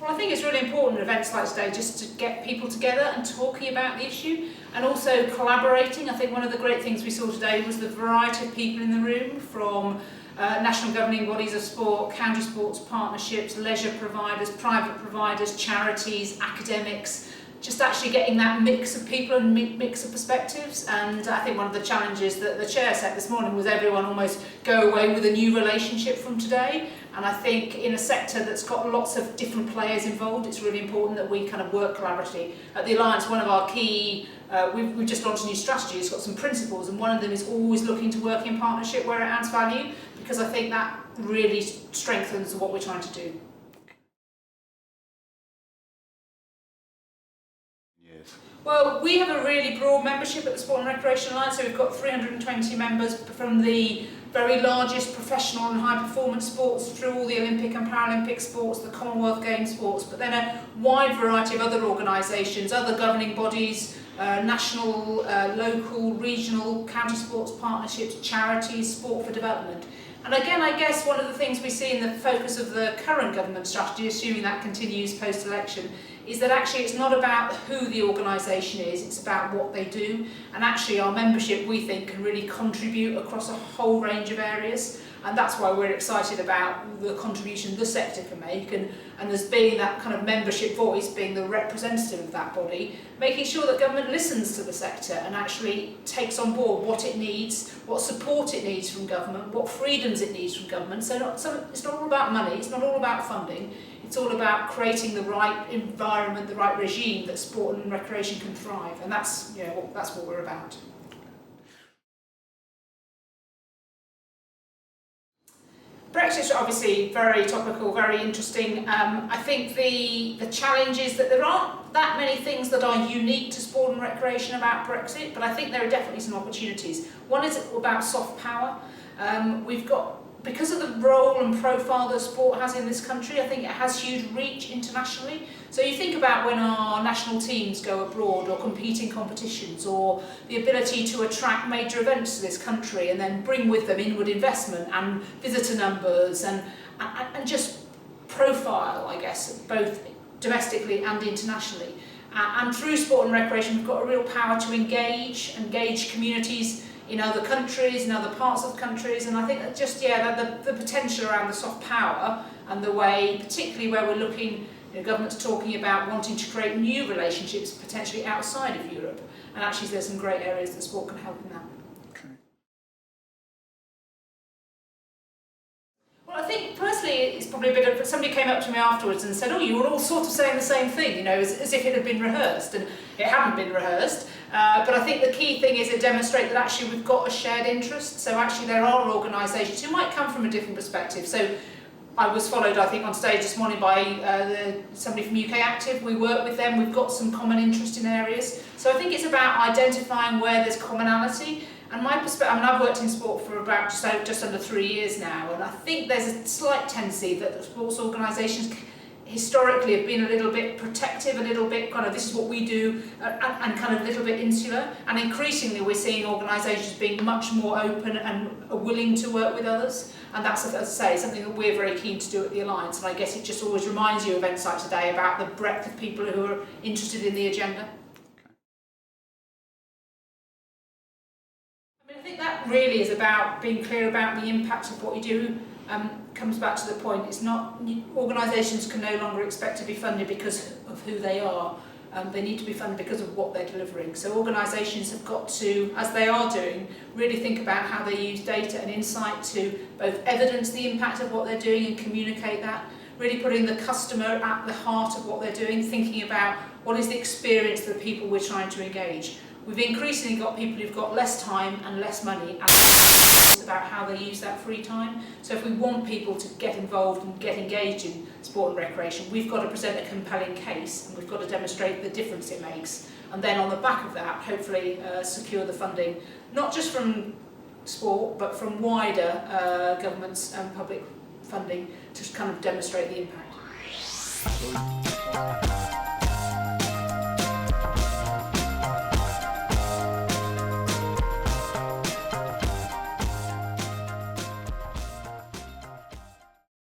Well, I think it's really important at events like today just to get people together and talking about the issue and also collaborating. I think one of the great things we saw today was the variety of people in the room, from national governing bodies of sport, county sports partnerships, leisure providers, private providers, charities, academics, just actually getting that mix of people and mix of perspectives. And I think one of the challenges that the chair set this morning was everyone almost go away with a new relationship from today. And I think in a sector that's got lots of different players involved, it's really important that we kind of work collaboratively. At the Alliance, one of our key, we've just launched a new strategy, it's got some principles, and one of them is always looking to work in partnership where it adds value, because I think that really strengthens what we're trying to do. Well, we have a really broad membership at the Sport and Recreation Alliance, so we've got 320 members from the very largest professional and high performance sports through all the Olympic and Paralympic sports, the Commonwealth Games sports, but then a wide variety of other organisations, other governing bodies, national, local, regional, county sports partnerships, charities, sport for development. And again, I guess one of the things we see in the focus of the current government strategy, assuming that continues post-election, is that actually it's not about who the organisation is, it's about what they do. And actually our membership, we think, can really contribute across a whole range of areas. And that's why we're excited about the contribution the sector can make, and there's being that kind of membership voice, being the representative of that body, making sure that government listens to the sector and actually takes on board what it needs, what support it needs from government, what freedoms it needs from government. So it's not all about money, it's not all about funding, it's all about creating the right environment, the right regime that sport and recreation can thrive. And that's, that's what we're about. Brexit's obviously very topical, very interesting. I think the challenge is that there aren't that many things that are unique to sport and recreation about Brexit, but I think there are definitely some opportunities. One is about soft power. We've got, because of the role and profile that sport has in this country, I think it has huge reach internationally. So you think about when our national teams go abroad or compete in competitions, or the ability to attract major events to this country and then bring with them inward investment and visitor numbers and just profile, I guess, both domestically and internationally. And through sport and recreation, we've got a real power to engage communities in other countries, in other parts of the countries, and I think that just, the potential around the soft power and the way, particularly where we're looking, government's talking about wanting to create new relationships potentially outside of Europe, and actually there's some great areas that sport can help in that. Okay. Well, I think personally it's probably a bit of, somebody came up to me afterwards and said, oh, you were all sort of saying the same thing, as if it had been rehearsed, and it hadn't been rehearsed. But I think the key thing is to demonstrate that actually we've got a shared interest. So actually there are organisations who might come from a different perspective. So I was followed, I think, on stage this morning by somebody from UK Active. We work with them, we've got some common interest in areas. So I think it's about identifying where there's commonality. And my perspective, I've worked in sport for about just under 3 years now, and I think there's a slight tendency that the sports organisations historically have been a little bit protective, a little bit kind of this is what we do, and kind of a little bit insular. And increasingly we're seeing organisations being much more open and are willing to work with others. And that's, as I say, something that we're very keen to do at the Alliance. And I guess it just always reminds you of events like today about the breadth of people who are interested in the agenda. I think that really is about being clear about the impact of what you do. Comes back to the point, it's not, organisations can no longer expect to be funded because of who they are. They need to be funded because of what they're delivering. So organisations have got to, as they are doing, really think about how they use data and insight to both evidence the impact of what they're doing and communicate that, really putting the customer at the heart of what they're doing, thinking about what is the experience of the people we're trying to engage. We've increasingly got people who've got less time and less money, and it's about how they use that free time. So if we want people to get involved and get engaged in sport and recreation, we've got to present a compelling case, and we've got to demonstrate the difference it makes. And then on the back of that, hopefully secure the funding, not just from sport, but from wider governments and public funding to kind of demonstrate the impact.